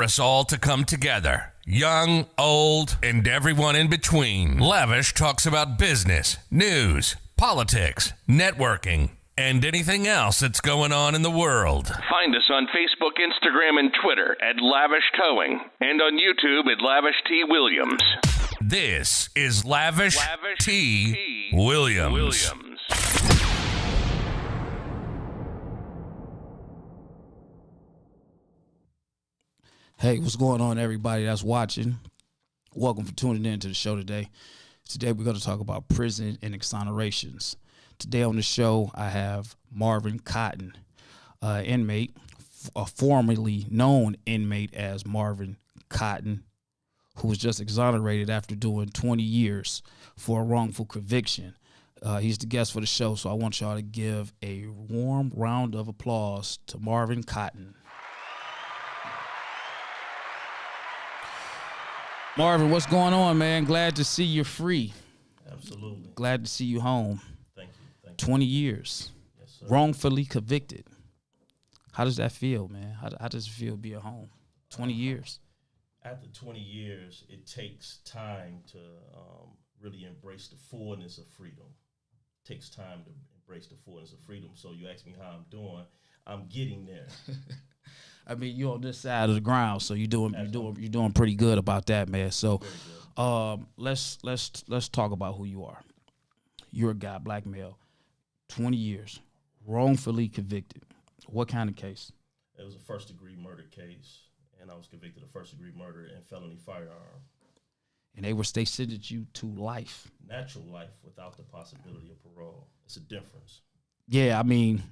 for us all to come together. Young, old, and everyone in between. Lavish talks about business, news, politics, networking, and anything else that's going on in the world. Find us on Facebook, Instagram, and Twitter at Lavish Towing, and on YouTube at Lavish T. Williams. This is Lavish T. Williams. Hey, what's going on, everybody that's watching? Welcome for tuning in to the show today. Today, we're going to talk about prison and exonerations. Today on the show, I have Marvin Cotton, inmate, a formerly known inmate as Marvin Cotton, who was just exonerated after doing 20 years for a wrongful conviction. He's the guest for the show, so I want y'all to give a warm round of applause to Marvin Cotton. Marvin, what's going on, man? Glad to see you're free. Absolutely. Glad to see you home. Thank you. 20 years. Yes, sir. Wrongfully convicted. How does that feel, man? How does it feel being home? 20 years. After 20 years, it takes time to really embrace the fullness of freedom. It takes time to embrace the fullness of freedom. So you ask me how I'm doing. I'm getting there. I mean, you're on this side of the ground, so you're doing pretty good about that, man. So, let's talk about who you are. You're a guy, black male, 20 years, wrongfully convicted. What kind of case? It was a first-degree murder case, and I was convicted of first-degree murder and felony firearm. And they sentenced you to life. Natural life without the possibility of parole. It's a difference. Yeah, I mean,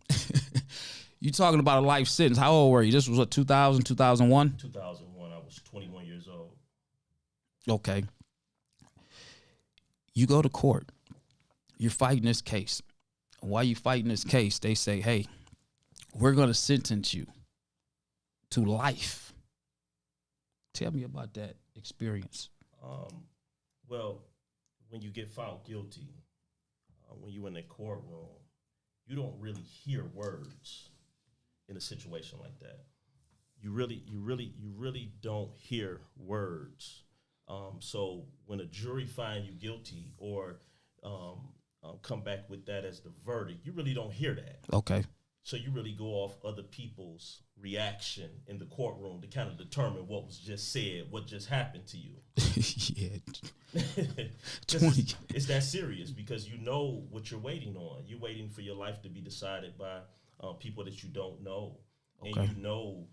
you talking about a life sentence. How old were you? This was what, 2000, 2001? 2001. I was 21 years old. Okay. You go to court. You're fighting this case. And while you're fighting this case, they say, hey, we're going to sentence you to life. Tell me about that experience. Well, when you get found guilty, when you're in a courtroom, you don't really hear words in a situation like that. You really don't hear words. So when a jury find you guilty or come back with that as the verdict, you really don't hear that. Okay. So you really go off other people's reaction in the courtroom to kind of determine what was just said, what just happened to you. Yeah. 20. It's that serious because you know what you're waiting on. You're waiting for your life to be decided by people that you don't know. Okay. And you know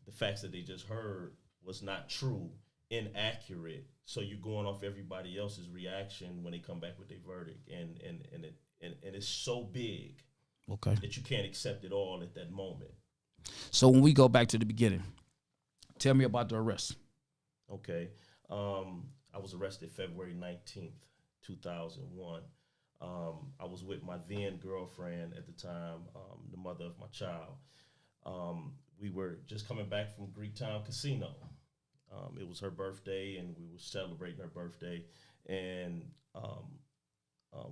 the facts that they just heard was not true, inaccurate. So you're going off everybody else's reaction when they come back with their verdict. And it's so big. Okay. That you can't accept it all at that moment. So when we go back to the beginning, tell me about the arrest. Okay. I was arrested February 19th, 2001. I was with my then girlfriend at the time, the mother of my child. We were just coming back from Greektown Casino. It was her birthday, and we were celebrating her birthday. And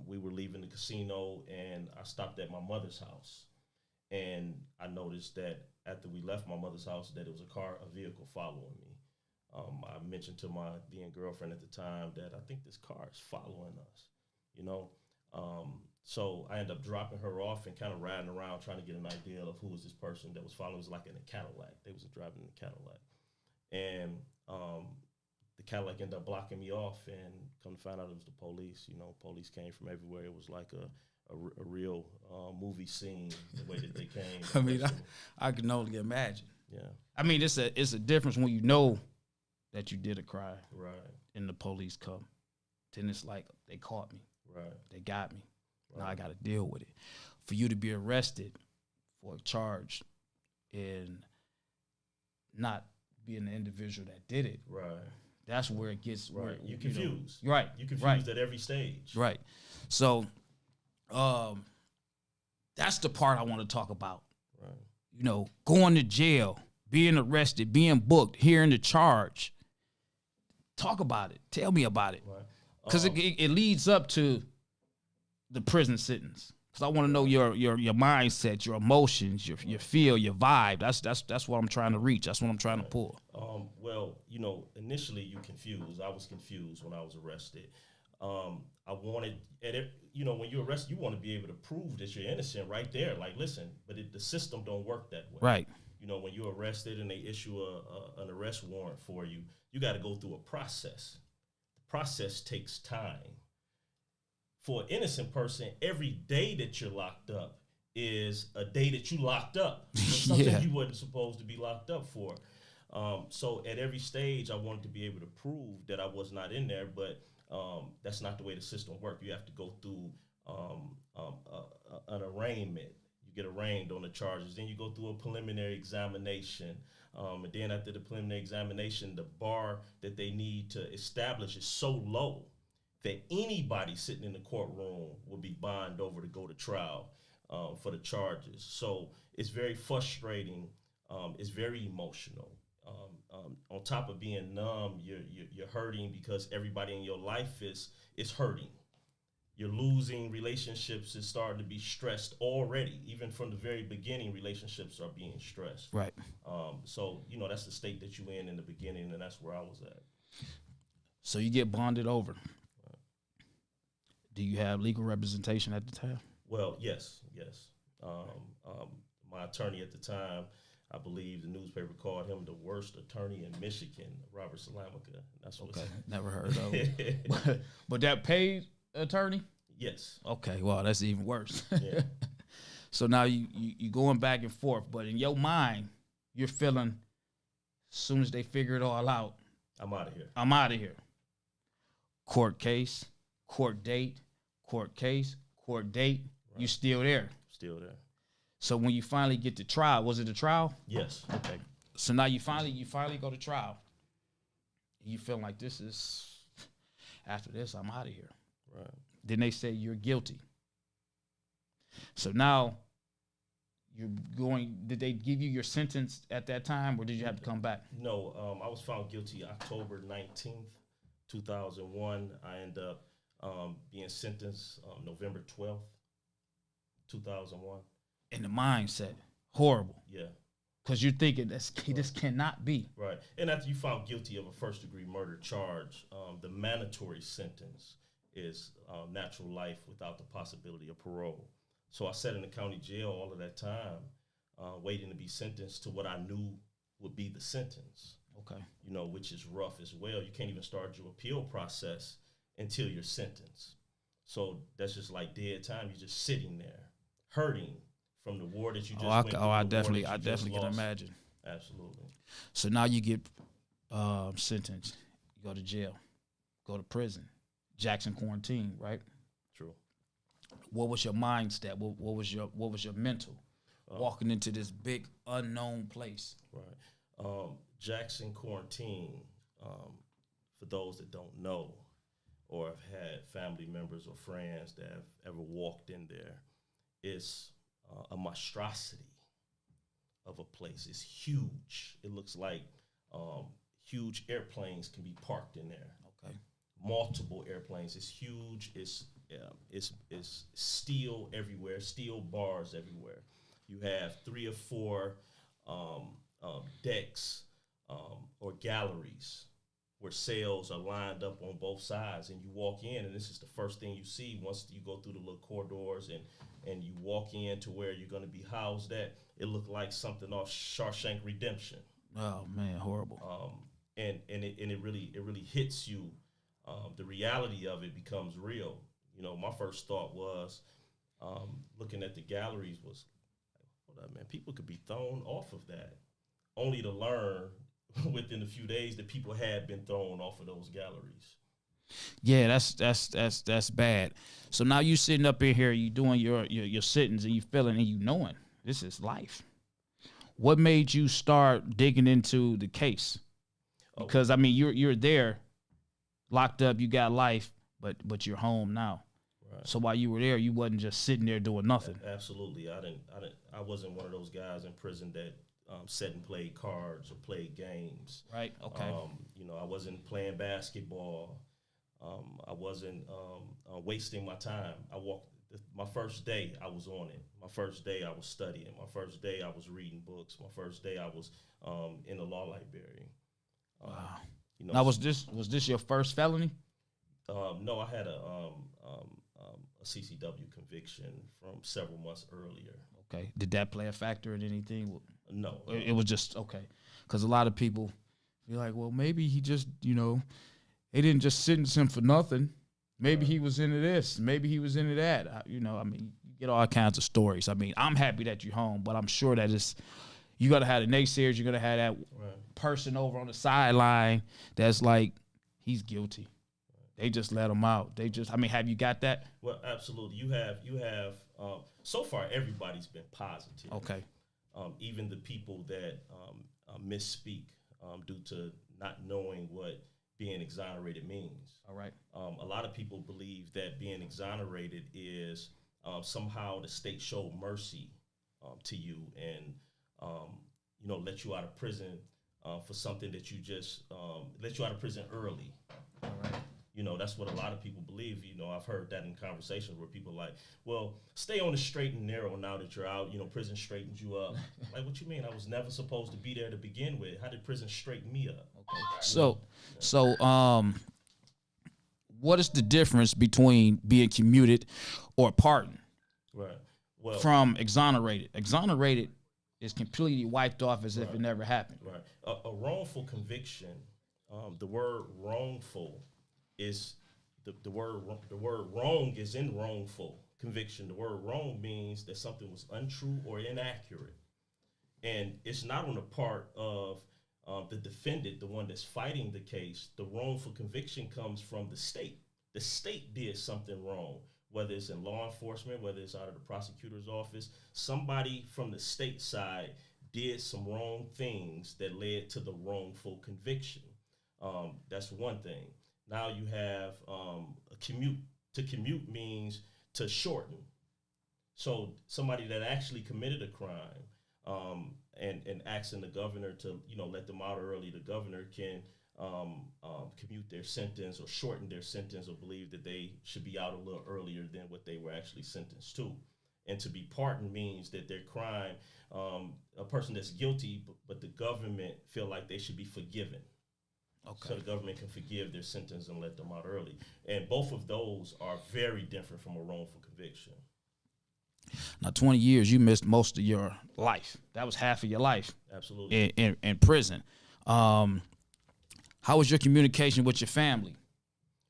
we were leaving the casino, and I stopped at my mother's house. And I noticed that after we left my mother's house, that it was a vehicle following me. I mentioned to my then girlfriend at the time that I think this car is following us, you know. So I ended up dropping her off and kind of riding around trying to get an idea of who was this person that was following. It was like in a Cadillac. They was driving in a Cadillac. And the Cadillac ended up blocking me off, and come to find out it was the police. You know, police came from everywhere. It was like a real movie scene, the way that they came. I mean, I can only imagine. Yeah. I mean, it's a difference when you know that you did a crime. Right. And the police come. Then it's like, they caught me. Right. They got me. Right. Now I got to deal with it. For you to be arrested for a charge and not being the individual that did it. Right. That's where it gets. Right. Where, You're confused. Right. You're confused right. at every stage. Right. So, that's the part I want to talk about. Right. You know, going to jail, being arrested, being booked, hearing the charge. Talk about it. Tell me about it. Right. Because it leads up to the prison sentence. Because I want to know your mindset, your emotions, your feel, your vibe. That's what I'm trying to reach. That's what I'm trying to pull. Well, initially you confused. I was confused when I was arrested. I wanted, when you're arrested, you want to be able to prove that you're innocent right there. Like, listen, but the system don't work that way. Right. When you're arrested and they issue an arrest warrant for you, you got to go through a process. The process takes time. For an innocent person, every day that you're locked up is a day that you locked up. Something you wasn't supposed to be locked up for. So at every stage, I wanted to be able to prove that I was not in there, but that's not the way the system works. You have to go through an arraignment. You get arraigned on the charges. Then you go through a preliminary examination. And then after the preliminary examination, the bar that they need to establish is so low that anybody sitting in the courtroom will be bonded over to go to trial for the charges. So it's very frustrating. It's very emotional. On top of being numb, you're hurting because everybody in your life is hurting. You're losing relationships. Is starting to be stressed already. Even from the very beginning, relationships are being stressed. Right. So that's the state that you're in the beginning, and that's where I was at. So you get bonded over. Do you have legal representation at the time? Well, yes. My attorney at the time, I believe the newspaper called him the worst attorney in Michigan, Robert Salamica. That's what. Okay, never heard of it. But that paid attorney? Yes. Okay, well, that's even worse. Yeah. So now you going back and forth, but in your mind, you're feeling, as soon as they figure it all out, I'm out of here. I'm out of here. Court case, court date, court case, court date. Right. You still there. Still there. So when you finally get to trial, was it a trial? Yes. Okay. So now you finally go to trial. You feel like this is, after this, I'm out of here. Right. Then they say you're guilty. So now you're going, did they give you your sentence at that time, or did you have to come back? No, I was found guilty October 19th, 2001. I ended up being sentenced November 12th, 2001. And the mindset, horrible. Yeah. Because you're thinking, this cannot be. Right. And after you found guilty of a first-degree murder charge, the mandatory sentence is natural life without the possibility of parole. So I sat in the county jail all of that time, waiting to be sentenced to what I knew would be the sentence. Okay. Which is rough as well. You can't even start your appeal process until you're sentenced. So that's just like dead time. You're just sitting there, hurting from the war that you just went through. I definitely can imagine. Absolutely. So now you get sentenced. You go to jail, go to prison, Jackson quarantine, right? True. What was your mindset? What was your mental walking into this big unknown place? Right. Jackson quarantine. For those that don't know, or have had family members or friends that have ever walked in there, it's a monstrosity of a place. It's huge. It looks like huge airplanes can be parked in there. Okay. Multiple airplanes. It's huge. It's steel everywhere. Steel bars everywhere. You have 3 or 4 decks or galleries where cells are lined up on both sides, and you walk in, and this is the first thing you see once you go through the little corridors and you walk in to where you're going to be housed at. It looked like something off Shawshank Redemption. Oh man, horrible. And it really hits you. The reality of it becomes real. My first thought was, looking at the galleries was, hold up, man, people could be thrown off of that, only to learn within a few days that people had been thrown off of those galleries. Yeah, that's bad. So now you sitting up in here, you doing your sentence, and you feeling and you knowing this is life. What made you start digging into the case? Because I mean, you're there, locked up, you got life, but you're home now. Right. So while you were there, you wasn't just sitting there doing nothing. Absolutely, I wasn't one of those guys in prison that sat and played cards or played games. Right. Okay. I wasn't playing basketball. I wasn't wasting my time. my first day I was on it. My first day I was studying. My first day I was reading books. My first day I was in the law library. Wow. You know, Now, was this your first felony? no, I had a CCW conviction from several months earlier. Okay. Did that play a factor in anything? No, It was just okay. Because a lot of people be like, well, maybe he just, they didn't just sentence him for nothing. Maybe he was into this. Maybe he was into that. You get all kinds of stories. I'm happy that you're home, but I'm sure that you got to have the naysayers. You're going to have that person over on the sideline that's like, he's guilty. They just let him out. Have you got that? Well, absolutely. You have. So far, everybody's been positive. Okay. Even the people that misspeak due to not knowing what being exonerated means. All right. A lot of people believe that being exonerated is somehow the state showed mercy to you and let you out of prison for something that you just let you out of prison early. All right. That's what a lot of people believe. I've heard that in conversations where people are like, well, stay on the straight and narrow now that you're out. Prison straightens you up. Like, what you mean? I was never supposed to be there to begin with. How did prison straighten me up? Okay. So, what is the difference between being commuted or pardoned? Right. Well, from exonerated. Exonerated is completely wiped off as if it never happened. Right. A wrongful conviction. The word wrongful is the word wrong is in wrongful conviction. The word wrong means that something was untrue or inaccurate, and it's not on the part of the defendant, the one that's fighting the case. The wrongful conviction comes from the state. The state did something wrong, whether it's in law enforcement, whether it's out of the prosecutor's office. Somebody from the state side did some wrong things that led to the wrongful conviction. That's one thing. Now you have a commute. To commute means to shorten. So somebody that actually committed a crime and asking the governor to let them out early, the governor can commute their sentence or shorten their sentence or believe that they should be out a little earlier than what they were actually sentenced to. And to be pardoned means that their crime, a person that's guilty, but the government feel like they should be forgiven. Okay. So the government can forgive their sentence and let them out early. And both of those are very different from a wrongful conviction. Now, 20 years, you missed most of your life. That was half of your life. Absolutely. In prison. How was your communication with your family?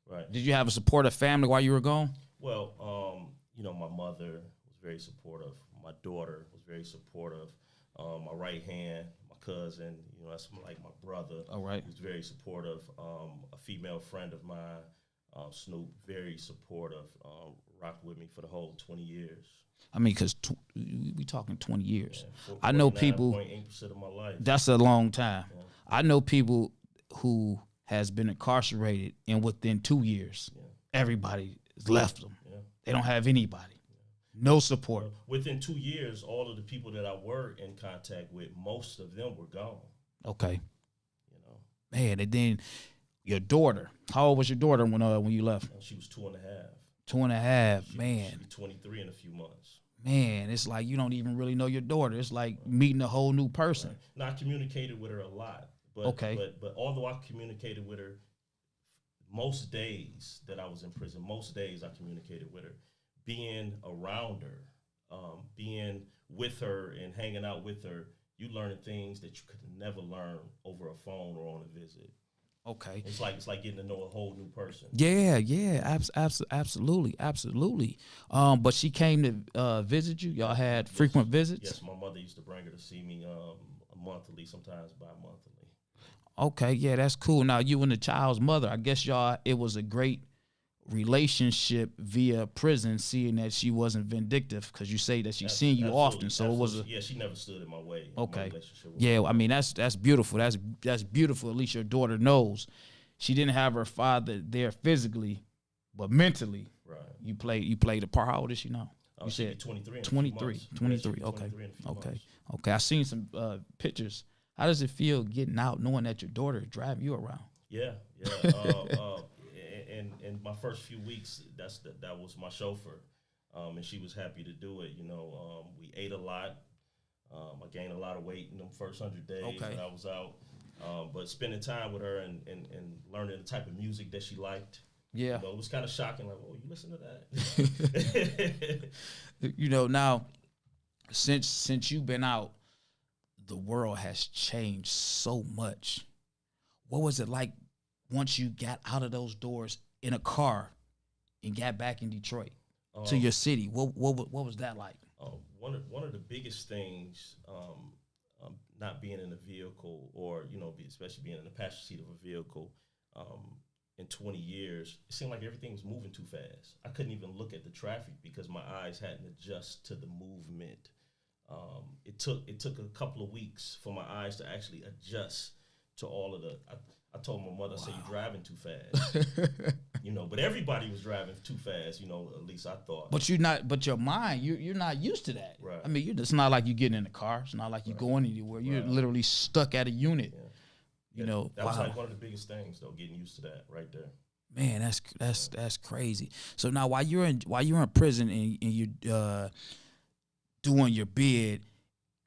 Right. Did you have a supportive family while you were gone? Well, my mother was very supportive. My daughter was very supportive. My right hand, my cousin, that's like my brother. All right. He was very supportive. A female friend of mine, Snoop, very supportive. Rocked with me for the whole 20 years. Because we talking 20 years. Yeah, I know people. 49.8% of my life. That's a long time. Yeah. I know people who has been incarcerated, and within 2 years, everybody has left them. Yeah. They don't have anybody. No support. Within 2 years, all of the people that I were in contact with, most of them were gone. Okay. Man, and then your daughter. How old was your daughter when you left? She was 2.5. 2.5. Man. She'll be 23 in a few months. Man, it's like you don't even really know your daughter. It's like meeting a whole new person. Right. Now, I communicated with her a lot. But, okay. But although I communicated with her most days that I was in prison, most days I communicated with her. Being around her, being with her and hanging out with her, you learn things that you could never learn over a phone or on a visit. Okay. It's like getting to know a whole new person. Yeah, absolutely. But she came to visit you. Y'all had frequent visits. Yes, my mother used to bring her to see me monthly, sometimes bi-monthly. Okay, yeah, that's cool. Now you and the child's mother, I guess it was a great relationship via prison, seeing that she wasn't vindictive, because you say that she's seen you often, so it was she never stood in my way. Okay, that's beautiful. That's beautiful. At least your daughter knows she didn't have her father there physically, but mentally. Right. You played a part. How old is she now? You said 23. 23. Okay. I seen some pictures. How does it feel getting out, knowing that your daughter is driving you around? Yeah. In my first few weeks, that was my chauffeur. and she was happy to do it. We ate a lot. I gained a lot of weight in them first 100 days Okay. that I was out. But spending time with her and learning the type of music that she liked, Yeah. it was kind of shocking. Like, oh, you listen to that? Now, since you've been out, the world has changed so much. What was it like once you got out of those doors in a car and got back in Detroit to your city? What was that like? One of the biggest things, not being in a vehicle or especially being in the passenger seat of a vehicle, in 20 years, it seemed like everything was moving too fast. I couldn't even look at the traffic because my eyes hadn't adjusted to the movement. It took a couple of weeks for my eyes to actually adjust to all of the. I told my mother, I said, "You're driving too fast." But everybody was driving too fast. At least I thought. But you're not. But your mind, you're not used to that. Right. I mean, it's not like you're getting in the car. It's not like you're going anywhere. You're literally stuck at a unit. Yeah. That was like one of the biggest things, though, getting used to that right there. Man, that's crazy. So now, while you're in prison and you're doing your bid,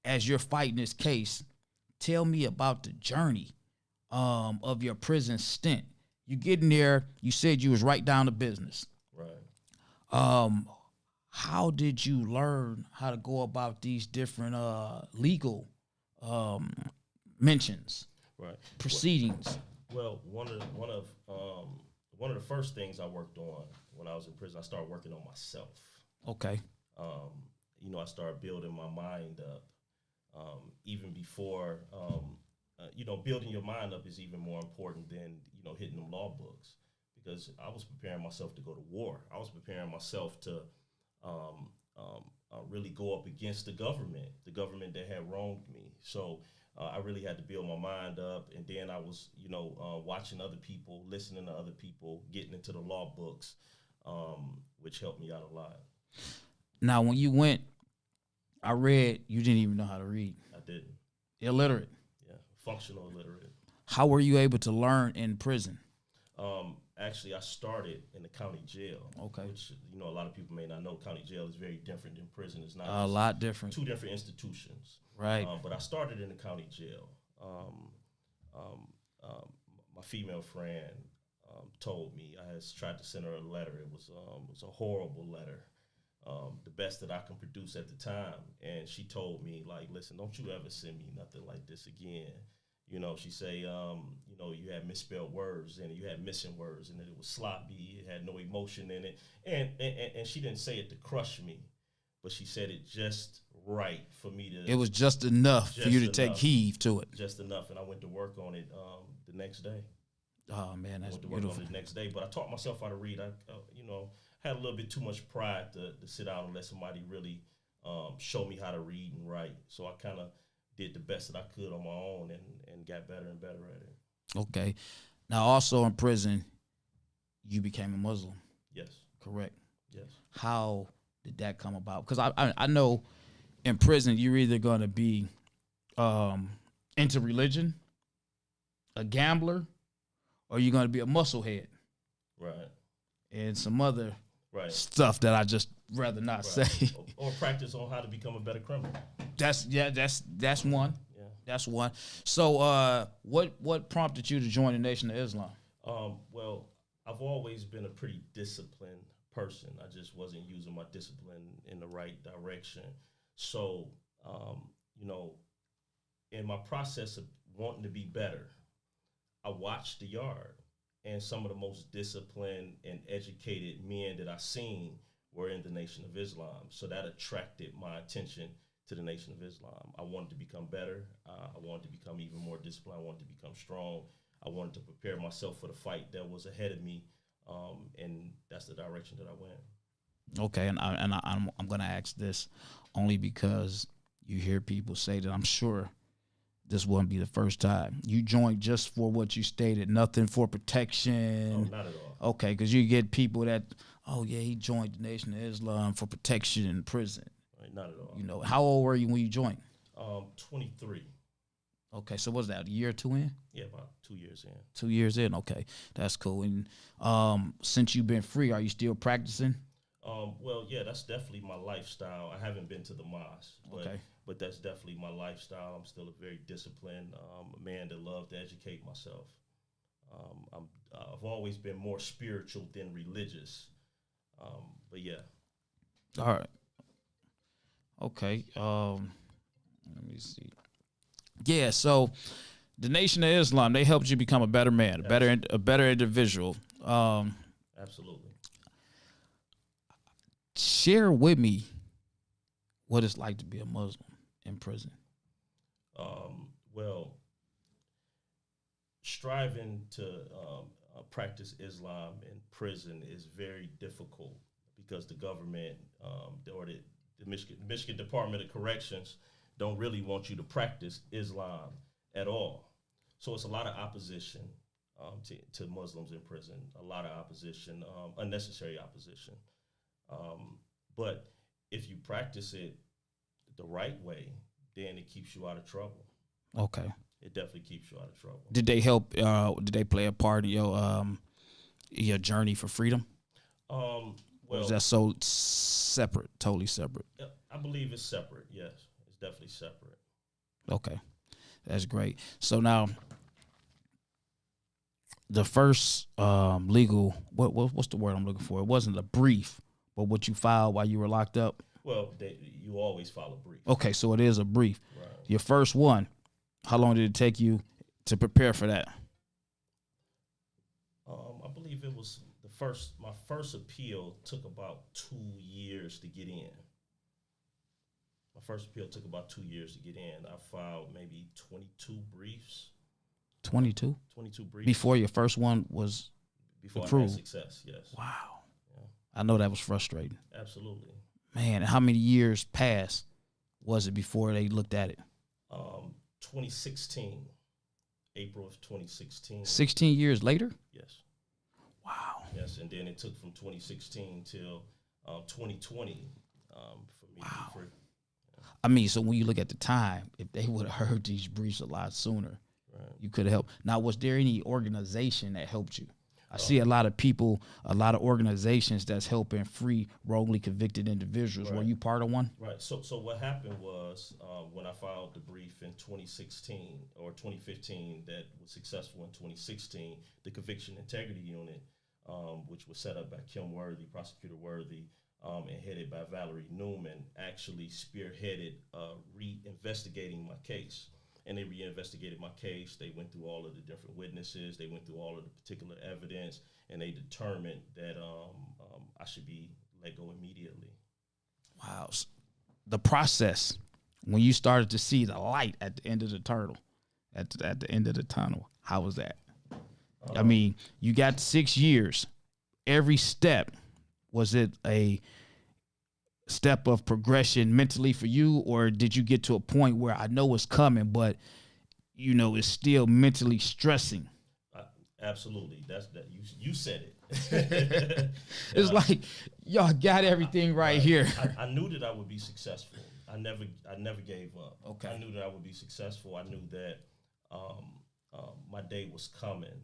as you're fighting this case, tell me about the journey of your prison stint. You get in there, you said you was right down to business. Right. How did you learn how to go about these different legal mentions, Right. proceedings? Well, one of the first things I worked on when I was in prison, I started working on myself. Okay. I started building my mind up. Even before, building your mind up is even more important than hitting them law books, because I was preparing myself to go to war. I was preparing myself to really go up against the government that had wronged me. So I really had to build my mind up, and then I was, watching other people, listening to other people, getting into the law books, which helped me out a lot. Now, when you went, I read you didn't even know how to read. I didn't. Illiterate. Yeah, functional illiterate. How were you able to learn in prison? Actually, I started in the county jail. Okay. Which, a lot of people may not know. County jail is very different than prison. It's not A lot different. two different institutions. Right. But I started in the county jail. My female friend told me, I had tried to send her a letter. It was a horrible letter, the best that I can produce at the time. And she told me, like, listen, don't you ever send me nothing like this again. She say, you had misspelled words and you had missing words, and it was sloppy. It had no emotion in it. And she didn't say it to crush me, but she said it just right for me to. It was just enough for you to take heed to it. Just enough, and I went to work on it the next day. Oh man, that's I went to beautiful. work on it the next day, but I taught myself how to read. I had a little bit too much pride to sit down and let somebody really show me how to read and write. So I kind of did the best that I could on my own and got better and better at it. Okay. Now, also in prison, you became a Muslim. Yes. Correct. Yes. How did that come about? Because I know in prison you're either going to be into religion, a gambler, or you're going to be a musclehead. Right. And some other stuff that I just rather not say. Or practice on how to become a better criminal. That's one. Yeah. That's one. So what prompted you to join the Nation of Islam? Well, I've always been a pretty disciplined person. I just wasn't using my discipline in the right direction. So, in my process of wanting to be better, I watched the yard, and some of the most disciplined and educated men that I seen were in the Nation of Islam. So that attracted my attention to the Nation of Islam. I wanted to become better. I wanted to become even more disciplined. I wanted to become strong. I wanted to prepare myself for the fight that was ahead of me, and that's the direction that I went. Okay, and I'm going to ask this only because you hear people say that. I'm sure this wouldn't be the first time. You joined just for what you stated, nothing for protection. No, not at all. Okay, because you get people that, oh yeah, he joined the Nation of Islam for protection in prison. Right, not at all. How old were you when you joined? 23. Okay, so was that a year or two in? Yeah, about 2 years in. 2 years in, okay, that's cool. And since you've been free, are you still practicing? Well, yeah, that's definitely my lifestyle. I haven't been to the mosque, Okay. but that's definitely my lifestyle. I'm still a very disciplined man that loves to educate myself. I've always been more spiritual than religious. But yeah, All right. Okay. Let me see. Yeah. So the Nation of Islam, they helped you become a better man, a better individual. absolutely. Share with me what it's like to be a Muslim in prison. Well, striving to practice Islam in prison is very difficult because the government or the Michigan Department of Corrections don't really want you to practice Islam at all. So it's a lot of opposition to Muslims in prison, a lot of opposition, unnecessary opposition. But if you practice it the right way, then it keeps you out of trouble. Okay. It definitely keeps you out of trouble. Did they help? Did they play a part in your journey for freedom? Or Well, is that so separate, totally separate? I believe it's separate. Yes, it's definitely separate. Okay, that's great. So now, the first legal what's the word I'm looking for? It wasn't a brief, but what you filed while you were locked up. Well, you always file a brief. Okay, so it is a brief. Right. Your first one. How long did it take you to prepare for that? I believe it was my first appeal took about 2 years to get in. My first appeal took about 2 years to get in. I filed maybe 22 briefs. 22? 22 briefs. Before your first one was Before approved. I had success, yes. Wow. Yeah. I know that was frustrating. Absolutely. Man, how many years passed was it before they looked at it? 2016, April of 2016. 16 years later? Yes. Wow. Yes, and then it took from 2016 till 2020 for me to be free. I mean, so when you look at the time, if they would have heard these briefs a lot sooner, Right. you could have helped. Now, was there any organization that helped you? I see a lot of people, a lot of organizations that's helping free wrongly convicted individuals. Right. Were you part of one? Right. So what happened was when I filed the brief in 2016 or 2015 that was successful in 2016, the Conviction Integrity Unit, which was set up by Kim Worthy, Prosecutor Worthy, and headed by Valerie Newman, actually spearheaded re-investigating my case. And they re-investigated my case. They went through all of the different witnesses. They went through all of the particular evidence, and they determined that I should be let go immediately. Wow. The process, when you started to see the light at the end of the tunnel, at the end of the tunnel, how was that? I mean, you got 6 years. Every step, was it a step of progression mentally for you, or did you get to a point where I know it's coming, but you know it's still mentally stressing? Absolutely, that you said it. It's like y'all got everything right here. I knew that I would be successful. I never gave up. Okay. I knew that I would be successful. I knew that my day was coming,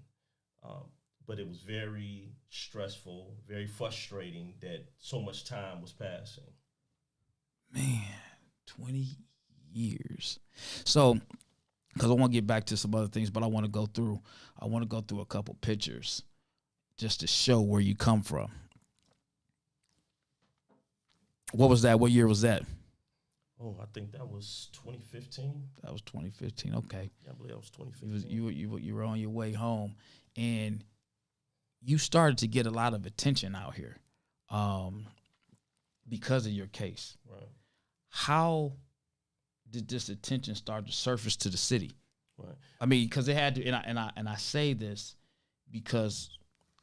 but it was very stressful, very frustrating that so much time was passing. Man, 20 years. So, because I want to get back to some other things, but I want to go through a couple pictures just to show where you come from. What was that? What year was that? Oh, I think that was 2015. That was 2015. Okay. Yeah, I believe that was 2015. You were on your way home, and you started to get a lot of attention out here, because of your case. Right. How did this attention start to surface to the city? Right. I mean, because it had to, and I say this because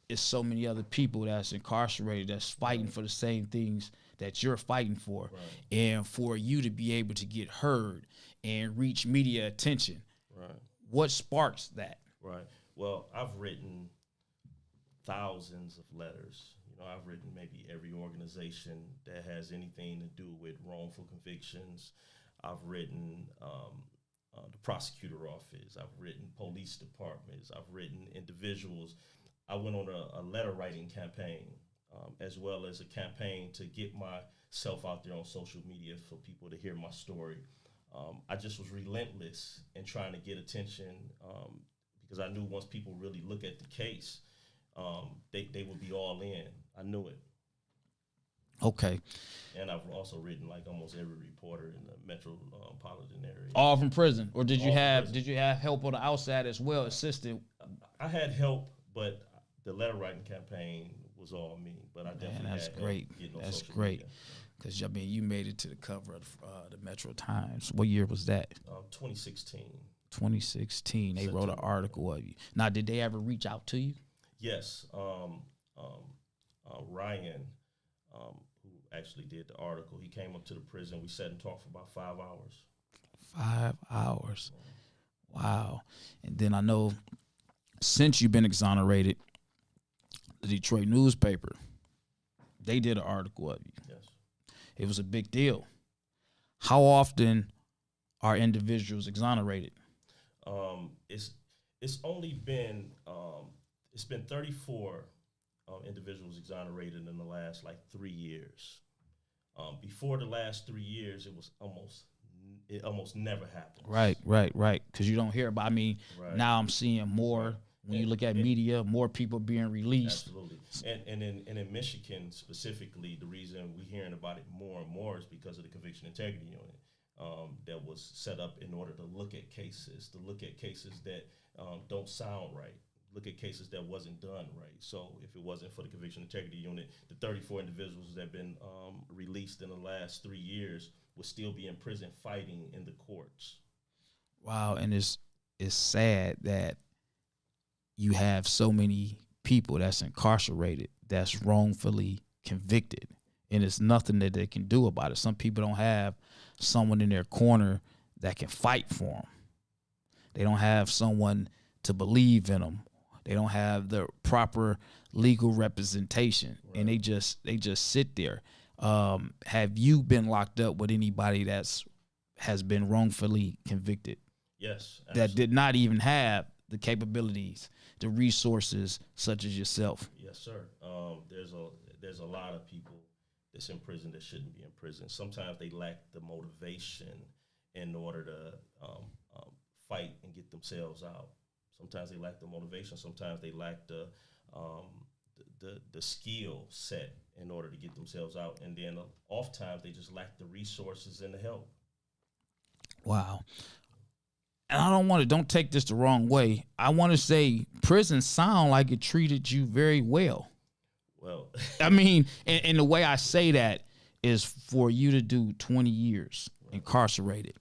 it's so many other people that's incarcerated that's fighting for the same things that you're fighting for, Right. and for you to be able to get heard and reach media attention. Right. What sparks that? Right. Well, I've written thousands of letters. You know, I've written maybe every organization that has anything to do with wrongful convictions. I've written the prosecutor office. I've written police departments. I've written individuals. I went on a letter writing campaign as well as a campaign to get myself out there on social media for people to hear my story. I just was relentless in trying to get attention because I knew once people really look at the case, they would be all in. I knew it. Okay. And I've also written like almost every reporter in the metropolitan area. All from prison, or did All you from have prison. help on the outside as well, assisted? I had help, but the letter writing campaign was all me. But I definitely that's had great. help getting on That's social great. media. Because I mean, you made it to the cover of the Metro Times. What year was that? 2016. 2016. They wrote an September. article of you. Now, did they ever reach out to you? Yes. Ryan, who actually did the article, he came up to the prison. We sat and talked for about 5 hours. 5 hours. Wow. And then I know since you've been exonerated, the Detroit newspaper, they did an article of you. Yes. It was a big deal. How often are individuals exonerated? It's only been it's been 34 individuals exonerated in the last like 3 years. Before the last 3 years, it almost never happened. Right. Because you don't hear about. I mean, Right. now I'm seeing more. When you look at media, more people being released. Absolutely. And in Michigan specifically, the reason we're hearing about it more and more is because of the Conviction Integrity Unit that was set up in order to look at cases that don't sound right, look at cases that wasn't done right. So if it wasn't for the Conviction Integrity Unit, the 34 individuals that have been released in the last 3 years would still be in prison fighting in the courts. Wow, and it's sad that you have so many people that's incarcerated, that's wrongfully convicted, and it's nothing that they can do about it. Some people don't have someone in their corner that can fight for them. They don't have someone to believe in them. They don't have the proper legal representation, right. And they just sit there. Have you been locked up with anybody has been wrongfully convicted? Yes, absolutely. That did not even have the capabilities, the resources, such as yourself? Yes, sir. There's a lot of people that's in prison that shouldn't be in prison. Sometimes they lack the motivation in order to fight and get themselves out. Sometimes they lack the motivation. Sometimes they lack the skill set in order to get themselves out. And then oftentimes they just lack the resources and the help. Wow. And don't take this the wrong way. I want to say prison sound like it treated you very well. Well, I mean, and the way I say that is for you to do 20 years incarcerated,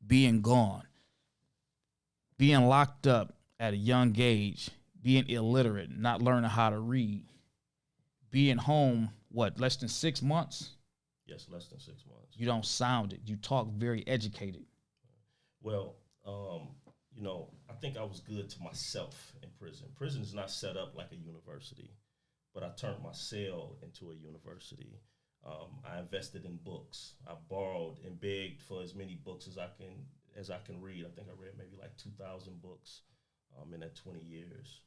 being gone, being locked up at a young age, being illiterate, not learning how to read, being home, less than 6 months? Yes, less than 6 months. You don't sound it. You talk very educated. Well, I think I was good to myself in prison. Prison is not set up like a university, but I turned my cell into a university. I invested in books. I borrowed and begged for as many books as I can read. I think I read maybe like 2,000 books in that 20 years.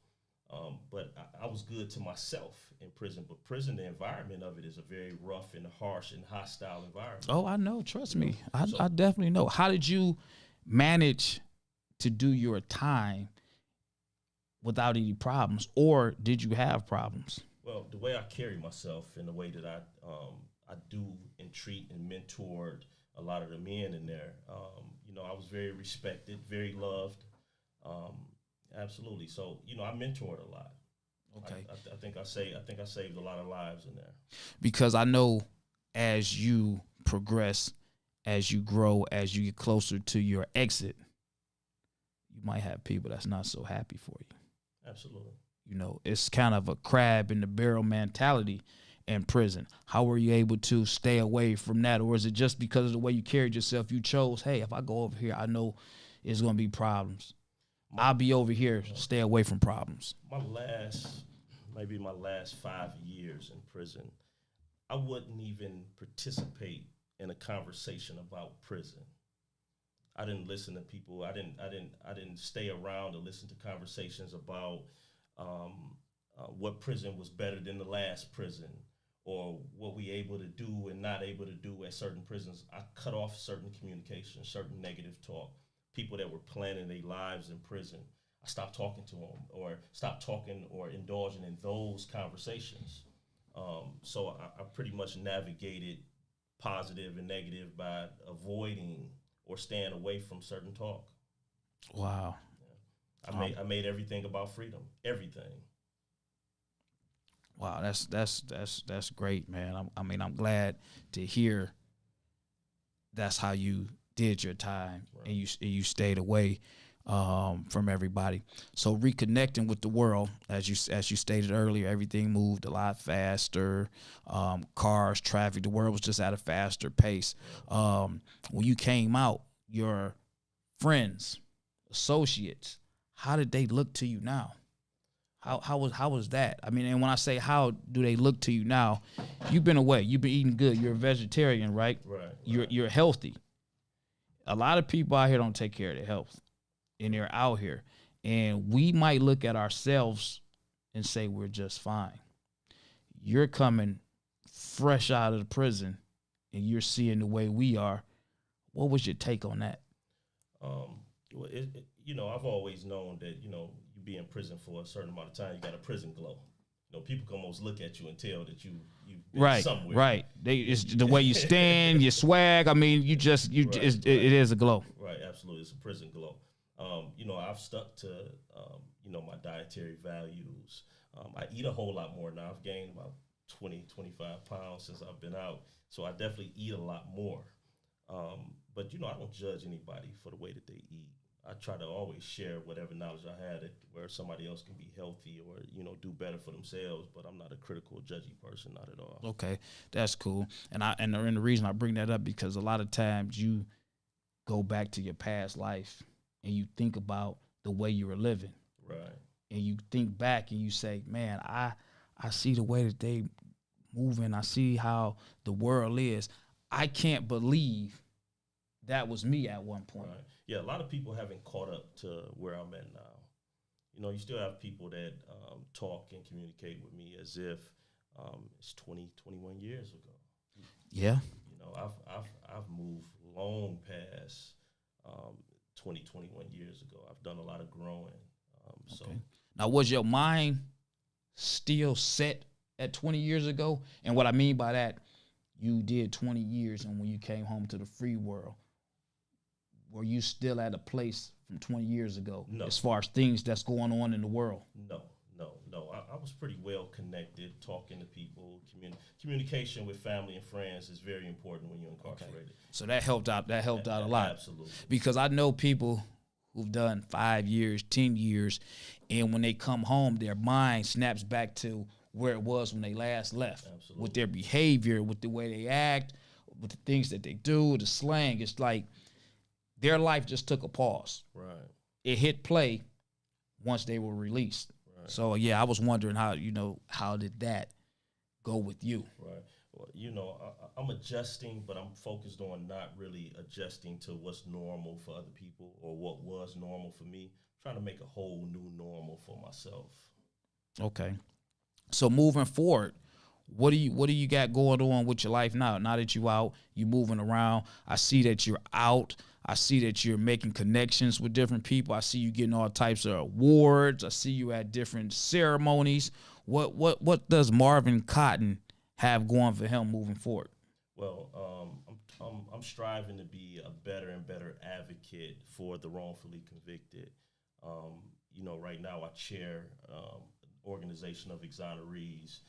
But I was good to myself in prison. But prison, the environment of it is a very rough and harsh and hostile environment. Oh, I know. Trust me. I definitely know. How did you manage to do your time without any problems, or did you have problems? Well, the way I carry myself and the way that I do and treat and mentored a lot of the men in there, I was very respected, very loved. Absolutely. So, I mentored a lot. Okay. I think I saved a lot of lives in there. Because I know as you progress, as you grow, as you get closer to your exit, you might have people that's not so happy for you. Absolutely. It's kind of a crab in the barrel mentality in prison. How were you able to stay away from that? Or is it just because of the way you carried yourself, you chose, hey, if I go over here, I know it's going to be problems. I'll be over here, stay away from problems. My last 5 years in prison, I wouldn't even participate in a conversation about prison. I didn't listen to people. I didn't stay around to listen to conversations about what prison was better than the last prison, or what we able to do and not able to do at certain prisons. I cut off certain communication, certain negative talk. People that were planning their lives in prison, I stopped talking to them, or stopped talking or indulging in those conversations. So I pretty much navigated positive and negative by avoiding or staying away from certain talk. Wow. Yeah. I made everything about freedom. Everything. Wow, that's great, man. I'm glad to hear that's how you did your time, right. and you stayed away from everybody. So reconnecting with the world, as you stated earlier, everything moved a lot faster. Cars, traffic, the world was just at a faster pace. When you came out, your friends, associates, how did they look to you now? How was that? I mean, and when I say how do they look to you now, you've been away, you've been eating good, you're a vegetarian, right? Right. You're healthy. A lot of people out here don't take care of their health, and they're out here, and we might look at ourselves and say we're just fine. You're coming fresh out of the prison, and you're seeing the way we are. What was your take on that? Well, I've always known that, you be in prison for a certain amount of time, you got a prison glow. People can almost look at you and tell that you've been somewhere. Right. It's the way you stand, your swag. I mean, it is a glow. Right. Absolutely. It's a prison glow. I've stuck to, my dietary values. I eat a whole lot more now. I've gained about 20, 25 pounds since I've been out. So I definitely eat a lot more. But, I don't judge anybody for the way that they eat. I try to always share whatever knowledge I had where somebody else can be healthy or, do better for themselves. But I'm not a critical, judgy person, not at all. Okay, that's cool. And the reason I bring that up, because a lot of times you go back to your past life and you think about the way you were living. Right. And you think back and you say, man, I see the way that they moving. I see how the world is. I can't believe that was me at one point. Right. Yeah, a lot of people haven't caught up to where I'm at now. You still have people that talk and communicate with me as if it's 20, 21 years ago. Yeah. I've moved long past 20, 21 years ago. I've done a lot of growing. Okay. So now, was your mind still set at 20 years ago? And what I mean by that, you did 20 years, and when you came home to the free world, were you still at a place from 20 years ago? No. As far as things that's going on in the world? No. I was pretty well connected, talking to people. Communication with family and friends is very important when you're incarcerated. Okay. So that helped out. That helped out a lot. Absolutely. Because I know people who've done 5 years, 10 years, and when they come home, their mind snaps back to where it was when they last left. Absolutely. With their behavior, with the way they act, with the things that they do, the slang. It's like their life just took a pause. Right. It hit play once they were released. Right. So, yeah, I was wondering how did that go with you? Right. Well, I'm adjusting, but I'm focused on not really adjusting to what's normal for other people or what was normal for me. I'm trying to make a whole new normal for myself. Okay. So moving forward, what do you got going on with your life now? Now that you out, you moving around. I see that you're out. I see that you're making connections with different people. I see you getting all types of awards. I see you at different ceremonies. What does Marvin Cotton have going for him moving forward? Well, I'm striving to be a better and better advocate for the wrongfully convicted. Right now I chair organization of exonerees,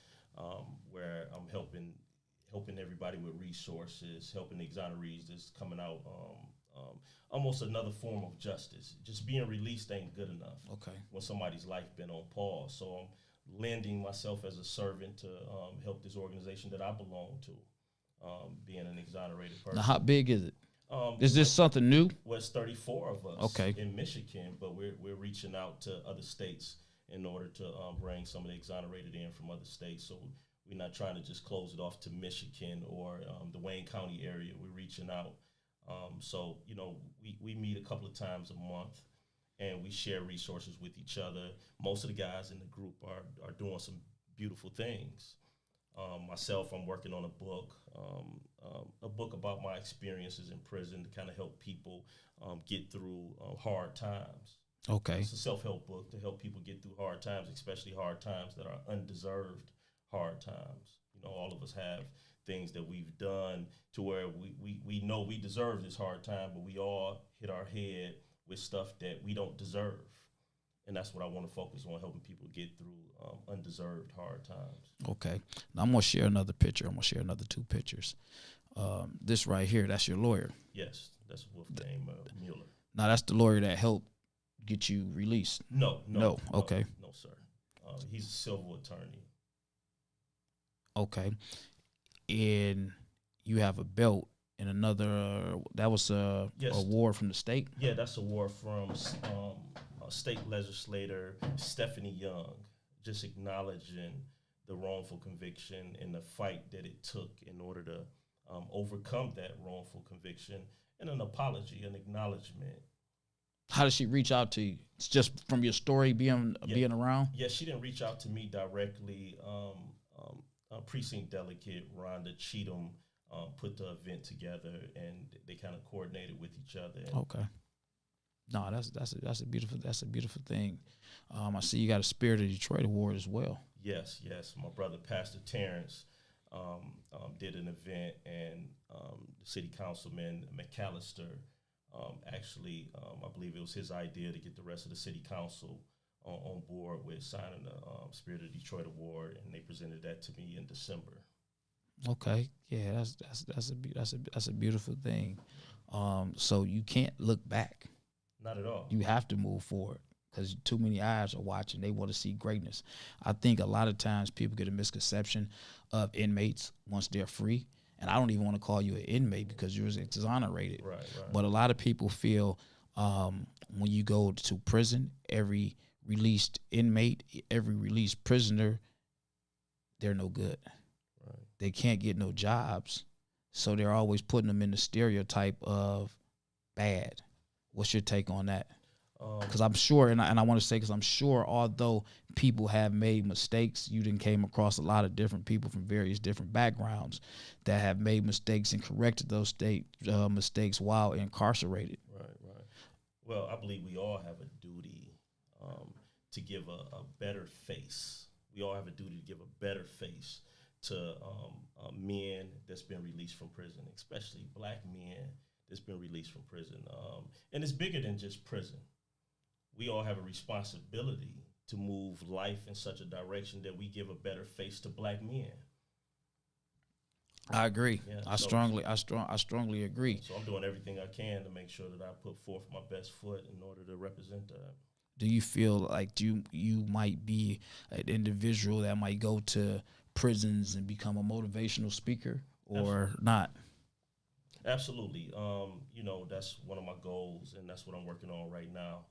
where I'm helping everybody with resources, helping the exonerees that's coming out, almost another form of justice. Just being released ain't good enough. Okay. When somebody's life been on pause, so I'm lending myself as a servant to help this organization that I belong to, being an exonerated person. Now, how big is it? Is this something new? Well, it's 34 of us in Michigan, but we're reaching out to other states in order to bring some of the exonerated in from other states. So we're not trying to just close it off to Michigan or the Wayne County area. We're reaching out. So we meet a couple of times a month, and we share resources with each other. Most of the guys in the group are doing some beautiful things. Myself, I'm working on a book about my experiences in prison to kind of help people get through hard times. Okay. It's a self-help book to help people get through hard times, especially hard times that are undeserved hard times. You know, all of us have things that we've done to where we know we deserve this hard time, but we all hit our head with stuff that we don't deserve. And that's what I want to focus on, helping people get through undeserved hard times. Okay. Now I'm going to share another picture. I'm going to share another 2 pictures. This right here, that's your lawyer. Yes, that's Wolfgang Mueller. Now that's the lawyer that helped get you released. No. Okay. No, sir. He's a civil attorney. Okay. And you have a belt and another, that was a award from the state? Yeah, that's an award from state legislator Stephanie Young, just acknowledging the wrongful conviction and the fight that it took in order to overcome that wrongful conviction, and an apology, an acknowledgement. How did she reach out to you? It's just from your story being around? Yeah, she didn't reach out to me directly. Precinct Delegate Rhonda Cheatham put the event together, and they kind of coordinated with each other. Okay. No, that's a beautiful thing. I see you got a Spirit of Detroit award as well. Yes. My brother Pastor Terrence did an event, and the city councilman McAllister actually, I believe it was his idea to get the rest of the city council on board with signing the Spirit of Detroit award, and they presented that to me in December. Okay, yeah, that's a beautiful thing. So you can't look back. Not at all. You have to move forward because too many eyes are watching. They want to see greatness. I think a lot of times people get a misconception of inmates once they're free. And I don't even want to call you an inmate because you're exonerated. Right. But a lot of people feel when you go to prison, every released inmate, every released prisoner, they're no good. Right. They can't get no jobs. So they're always putting them in the stereotype of bad. What's your take on that? Because I'm sure, and I want to say, because I'm sure, although people have made mistakes, you done came across a lot of different people from various different backgrounds that have made mistakes and corrected those mistakes while incarcerated. Right. Well, I believe we all have a duty to give a better face. We all have a duty to give a better face to men that's been released from prison, especially black men that's been released from prison. And it's bigger than just prison. We all have a responsibility to move life in such a direction that we give a better face to black men. I agree. Yeah, I strongly agree. So I'm doing everything I can to make sure that I put forth my best foot in order to represent that. Do you feel like you might be an individual that might go to prisons and become a motivational speaker or not? Absolutely. That's one of my goals, and that's what I'm working on right now.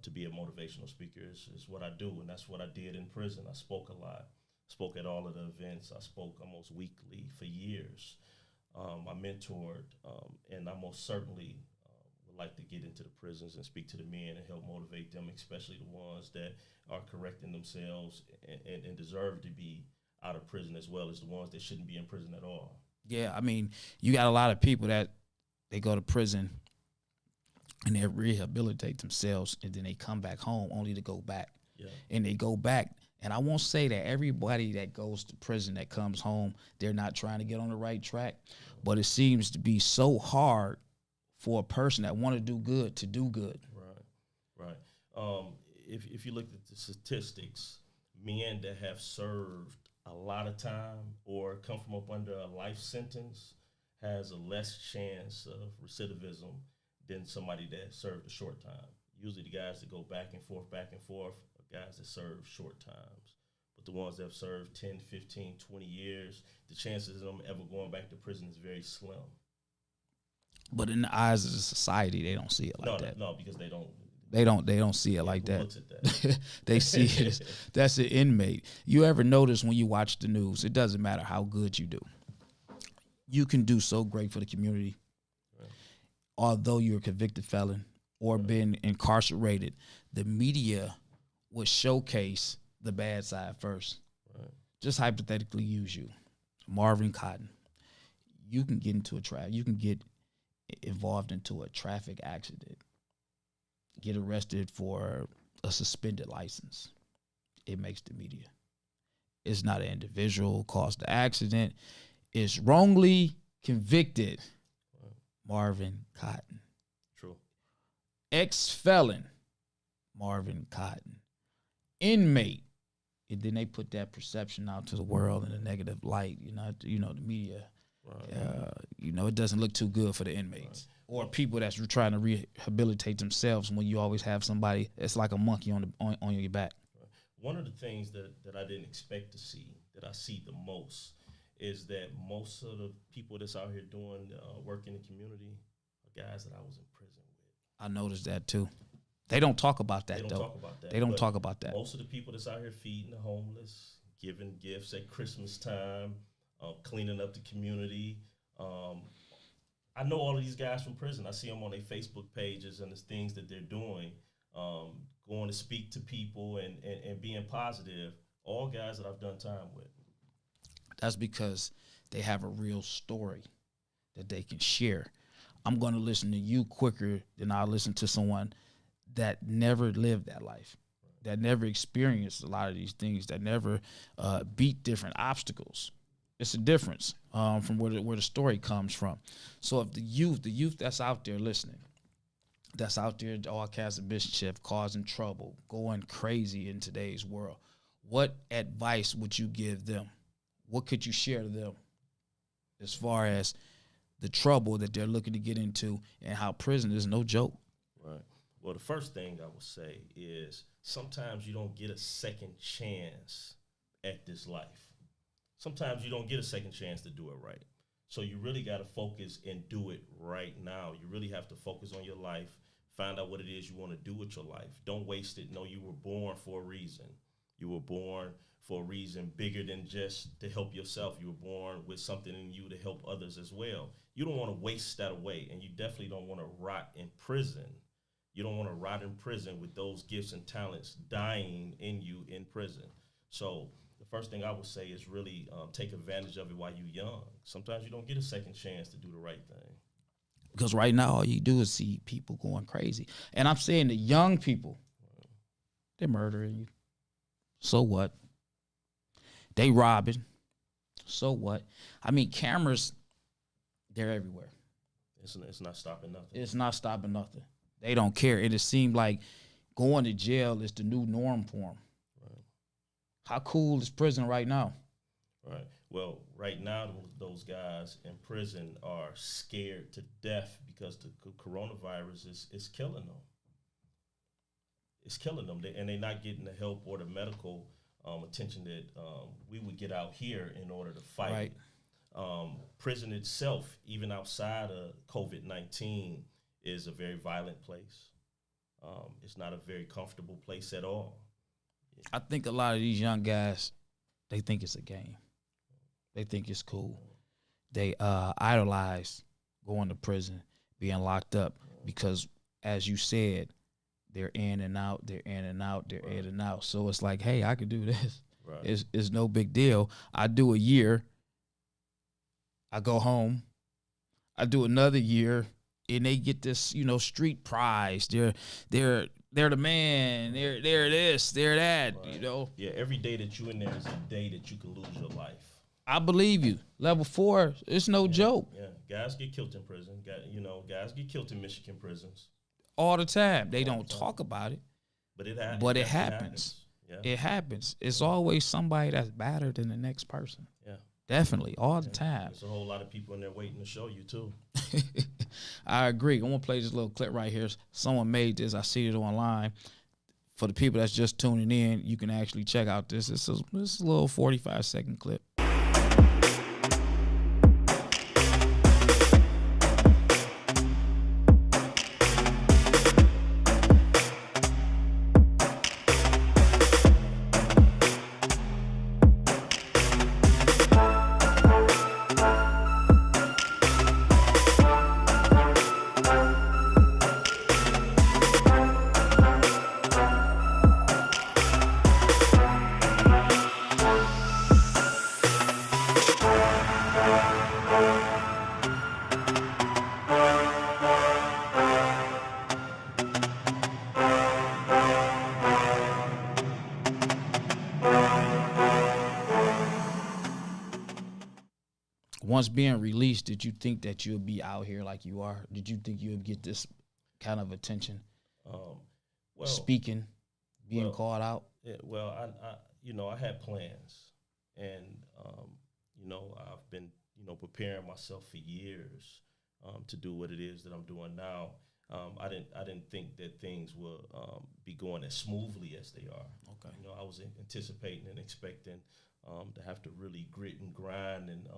To be a motivational speaker is what I do, and that's what I did in prison. I spoke a lot, spoke at all of the events. I spoke almost weekly for years. I mentored, and I most certainly would like to get into the prisons and speak to the men and help motivate them, especially the ones that are correcting themselves and deserve to be out of prison, as well as the ones that shouldn't be in prison at all. Yeah, I mean, you got a lot of people that they go to prison and they rehabilitate themselves, and then they come back home only to go back. Yeah. And they go back, and I won't say that everybody that goes to prison that comes home, they're not trying to get on the right track, but it seems to be so hard for a person that want to do good to do good. Right. If you look at the statistics, men that have served a lot of time or come from up under a life sentence has a less chance of recidivism than somebody that served a short time. Usually the guys that go back and forth are guys that serve short times. But the ones that have served 10, 15, 20 years, the chances of them ever going back to prison is very slim. But in the eyes of the society, they don't see it like that. No, because they don't. They don't see it like that. Looks at that? They see it as, that's an inmate. You ever notice when you watch the news, it doesn't matter how good you do. You can do so great for the community. Right. Although you're a convicted felon, or been incarcerated, the media would showcase the bad side first. Right. Just hypothetically use you, Marvin Cotton. You can get into you can get involved into a traffic accident, get arrested for a suspended license. It makes the media. It's not an individual caused the accident. It's wrongly convicted Marvin Cotton. True. Ex-felon Marvin Cotton. Inmate. And then they put that perception out to the world in a negative light. The media. Right. It doesn't look too good for the inmates or people that's trying to rehabilitate themselves. When you always have somebody, it's like a monkey on your back. Right. One of the things that I didn't expect to see, that I see the most, is that most of the people that's out here doing work in the community are guys that I was in prison with. I noticed that too. They don't talk about that, They don't though. talk about that. They don't talk about that. Most of the people that's out here feeding the homeless, giving gifts at Christmas time, cleaning up the community. I know all of these guys from prison. I see them on their Facebook pages and the things that they're doing, going to speak to people and being positive. All guys that I've done time with. That's because they have a real story that they can share. I'm going to listen to you quicker than I'll listen to someone that never lived that life, that never experienced a lot of these things, that never beat different obstacles. It's a difference from where the story comes from. So if the youth that's out there listening, that's out there all kinds of mischief, causing trouble, going crazy in today's world, what advice would you give them? What could you share to them as far as the trouble that they're looking to get into and how prison is no joke? Right. Well, the first thing I would say is sometimes you don't get a second chance at this life. Sometimes you don't get a second chance to do it right. So you really got to focus and do it right now. You really have to focus on your life, find out what it is you want to do with your life. Don't waste it. Know you were born for a reason. You were born for a reason bigger than just to help yourself. You were born with something in you to help others as well. You don't want to waste that away, and you definitely don't want to rot in prison. You don't want to rot in prison with those gifts and talents dying in you in prison. So the first thing I would say is really take advantage of it while you're young. Sometimes you don't get a second chance to do the right thing. Because right now all you do is see people going crazy. And I'm saying the young people, they're murdering you. So what? They robbing. So what? I mean, cameras, they're everywhere. It's not stopping nothing. It's not stopping nothing. They don't care. It seems like going to jail is the new norm for them. Right. How cool is prison right now? Right. Well, right now, those guys in prison are scared to death because the coronavirus is killing them. It's killing them, and they're not getting the help or the medical attention that we would get out here in order to fight. Right. Prison itself, even outside of COVID-19, is a very violent place. It's not a very comfortable place at all. I think a lot of these young guys, they think it's a game. They think it's cool. They idolize going to prison, being locked up, because, as you said, they're in and out, they're in and out, they're in and out. So it's like, hey, I could do this. Right. It's no big deal. I do a year, I go home, I do another year, and they get this, street prize. They're the man. They're this, they're that. Right. Yeah, every day that you're in there is a day that you can lose your life. I believe you. Level 4, it's no joke. Yeah, guys get killed in prison. Guys get killed in Michigan prisons all the time. They don't talk about it, but it happens. But it happens. Yeah. It happens. It's always somebody that's better than the next person. Yeah. Definitely, all the time. There's a whole lot of people in there waiting to show you, too. I agree. I'm going to play this little clip right here. Someone made this. I see it online. For the people that's just tuning in, you can actually check out this. This is a little 45-second clip. once being released, did you think that you'll be out here like you are? Did you think you would get this kind of attention? Well, Speaking, being called out. Yeah, well, I had plans, and I've been, preparing myself for years to do what it is that I'm doing now. I didn't think that things would be going as smoothly as they are. Okay. I was anticipating and expecting to have to really grit and grind, and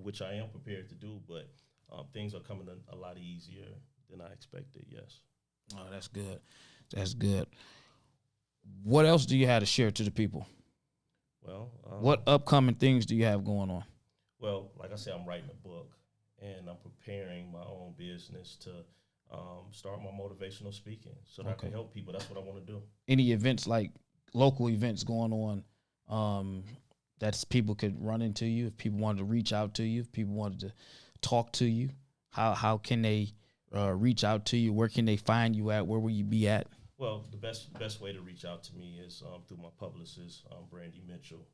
which I am prepared to do. But things are coming a lot easier than I expected. Yes. Oh, that's good. That's good. What else do you have to share to the people? Well, what upcoming things do you have going on? Well, like I said, I'm writing a book, and I'm preparing my own business to start my motivational speaking so that I can help people. That's what I want to do. Any events, like local events going on, that people could run into you if people wanted to reach out to you, if people wanted to talk to you? How can they reach out to you? Where can they find you at? Where will you be at? Well, the best way to reach out to me is through my publicist, Brandy Mitchell.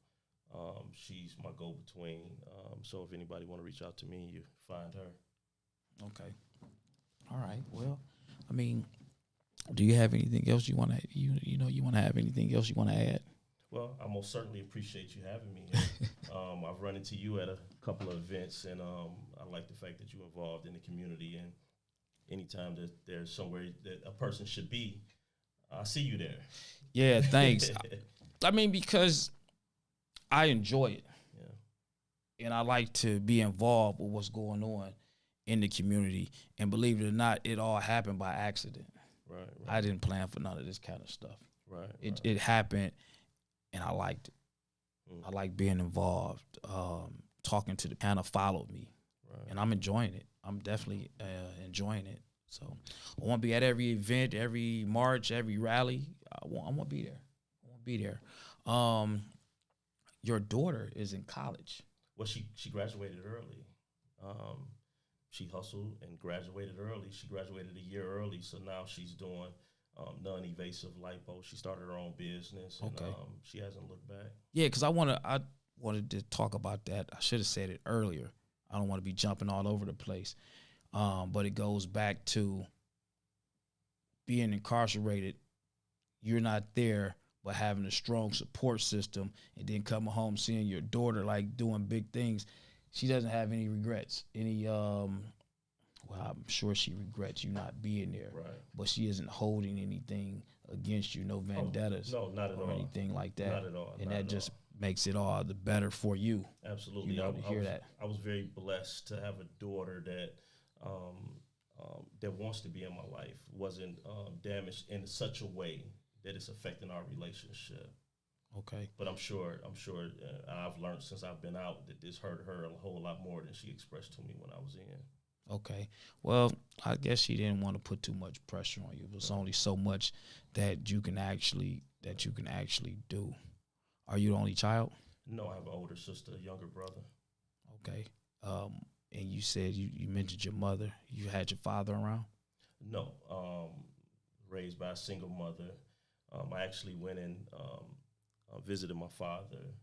She's my go-between. So if anybody want to reach out to me, you find her. Okay. All right. Well, I mean, do you have anything else you want to you want to have anything else you want to add? Well, I most certainly appreciate you having me here. I've run into you at a couple of events, and I like the fact that you're involved in the community. And anytime that there's somewhere that a person should be, I see you there. Yeah, thanks. I mean, because I enjoy it. Yeah. And I like to be involved with what's going on in the community. And believe it or not, it all happened by accident. Right. I didn't plan for none of this kind of stuff. Right. It happened, and I liked it. I like being involved, talking to the kind of followed me. Right. And I'm enjoying it. I'm definitely enjoying it. So I want to be at every event, every march, every rally. I want to be there. I want to be there. Your daughter is in college. Well, she graduated early. She hustled and graduated early. She graduated a year early, so now she's doing non-invasive lipo. She started her own business, and she hasn't looked back. Yeah, because I wanted to talk about that. I should have said it earlier. I don't want to be jumping all over the place. But it goes back to being incarcerated. You're not there, but having a strong support system, and then coming home seeing your daughter like doing big things. She doesn't have any regrets. Well, I'm sure she regrets you not being there. Right. But she isn't holding anything against you, no vendettas. No, not at all. Or anything like that. Not at all. And that just makes it all the better for you. Absolutely. To hear that. I was very blessed to have a daughter that that wants to be in my life, wasn't damaged in such a way that it's affecting our relationship. Okay. But I'm sure I've learned since I've been out that this hurt her a whole lot more than she expressed to me when I was in. Okay. Well, I guess she didn't want to put too much pressure on you. It was only so much that you can actually do. Are you the only child? No, I have an older sister, a younger brother. Okay. And you said you mentioned your mother. You had your father around? No. Raised by a single mother. I actually went and visited my father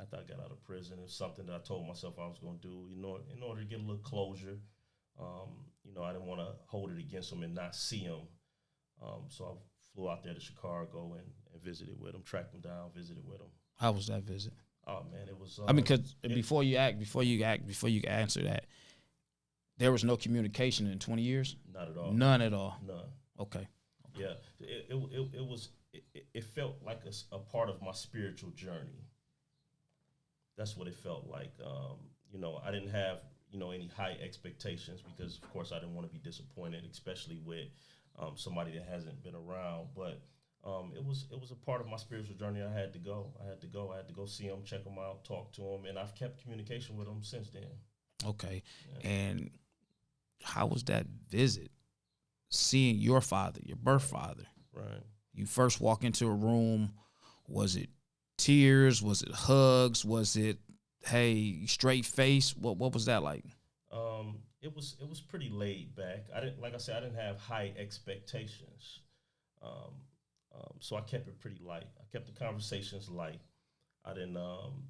after I got out of prison. It's something that I told myself I was going to do, in order to get a little closure. I didn't want to hold it against him and not see him. So I flew out there to Chicago and visited with him, tracked him down, visited with him. How was that visit? Oh man, it was. I mean, because before you answer that, there was no communication in 20 years. Not at all. None at all. None. Okay. Yeah, it was. It felt like a part of my spiritual journey. That's what it felt like. I didn't have any high expectations because, of course, I didn't want to be disappointed, especially with somebody that hasn't been around. But it was a part of my spiritual journey. I had to go see him, check him out, talk to him, and I've kept communication with him since then. Okay. Yeah. And how was that visit? Seeing your father, your birth father. Right. You first walk into a room. Was it tears? Was it hugs? Was it, hey, straight face? What was that like? It was pretty laid back. I didn't have high expectations. So I kept it pretty light. I kept the conversations light. I didn't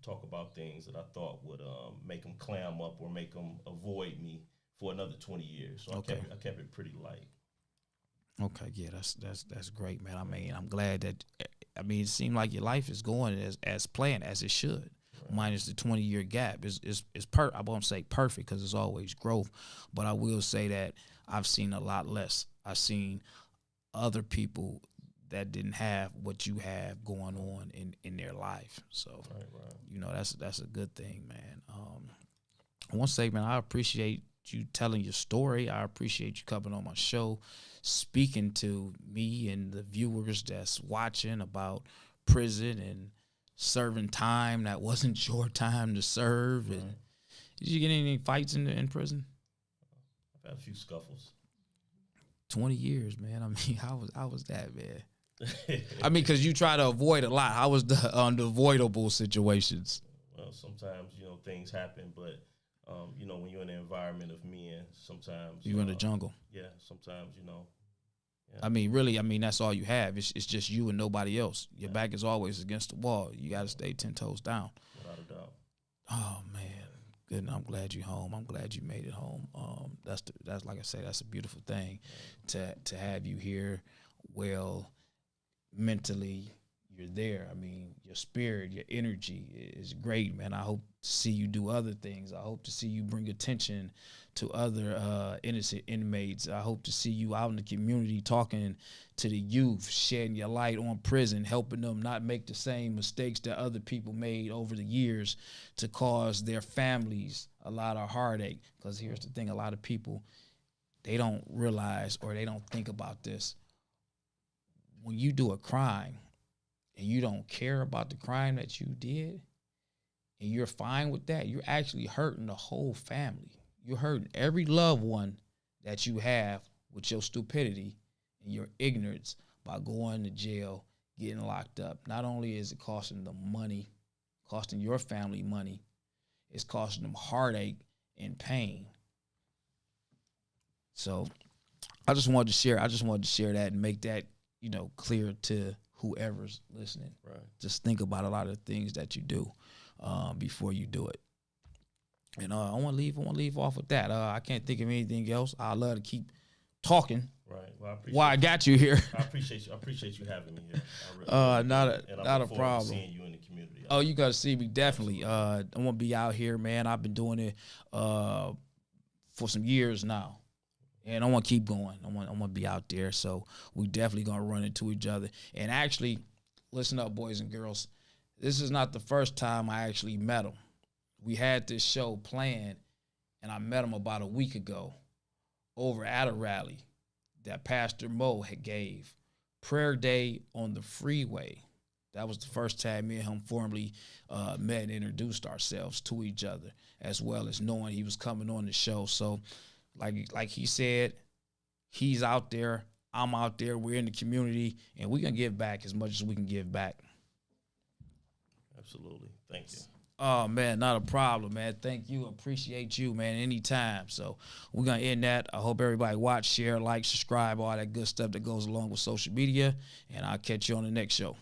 talk about things that I thought would make them clam up or make them avoid me for another 20 years. So I kept it pretty light. Okay, yeah, that's great, man. I mean, I'm glad that. I mean, it seemed like your life is going as planned as it should, minus the 20-year gap. I won't say perfect because it's always growth, but I will say that I've seen a lot less. I've seen other people that didn't have what you have going on in their life. So, you know, that's a good thing, man. I want to say, man, I appreciate you telling your story. I appreciate you coming on my show, speaking to me and the viewers that's watching about prison and serving time that wasn't your time to serve. And did you get any fights in prison? I've had a few scuffles. 20 years, man. I mean, how was that, man? I mean, because you try to avoid a lot. How was the unavoidable situations? Well, sometimes, you know, things happen, but, you know, when you're in an environment of men, sometimes. You're in the jungle. Yeah, sometimes, you know. Yeah. I mean, really, that's all you have. It's just you and nobody else. Your back is always against the wall. You got to stay 10 toes down. Without a doubt. Oh, man. Good. I'm glad you're home. I'm glad you made it home. That's like I say, that's a beautiful thing to have you here. Well, mentally, you're there. I mean, your spirit, your energy is great, man. I hope to see you do other things. I hope to see you bring attention to other innocent inmates. I hope to see you out in the community talking to the youth, shedding your light on prison, helping them not make the same mistakes that other people made over the years to cause their families a lot of heartache. Because here's the thing, a lot of people, they don't realize or they don't think about this. When you do a crime and you don't care about the crime that you did and you're fine with that, you're actually hurting the whole family. You're hurting every loved one that you have with your stupidity and your ignorance by going to jail, getting locked up. Not only is it costing them money, costing your family money, it's costing them heartache and pain. So I just wanted to share that and make that, you know, clear to whoever's listening. Right. Just think about a lot of things that you do before you do it. And I want to leave off with that. I can't think of anything else. I love to keep talking. Right. Well, I got you here. I appreciate you having me here. Not a problem. Seeing you in the community. Oh, you got to see me definitely. I want to be out here, man. I've been doing it for some years now. And I want to keep going. I want to be out there. So we definitely going to run into each other. And actually, listen up, boys and girls. This is not the first time I actually met him. We had this show planned, and I met him about a week ago over at a rally that Pastor Mo had gave. Prayer Day on the Freeway. That was the first time me and him formally met and introduced ourselves to each other, as well as knowing he was coming on the show. So, like he said, he's out there, I'm out there, we're in the community, and we're going to give back as much as we can give back. Absolutely. Thank you. Oh, man, not a problem, man. Thank you. Appreciate you, man, anytime. So we're going to end that. I hope everybody watch, share, like, subscribe, all that good stuff that goes along with social media, and I'll catch you on the next show.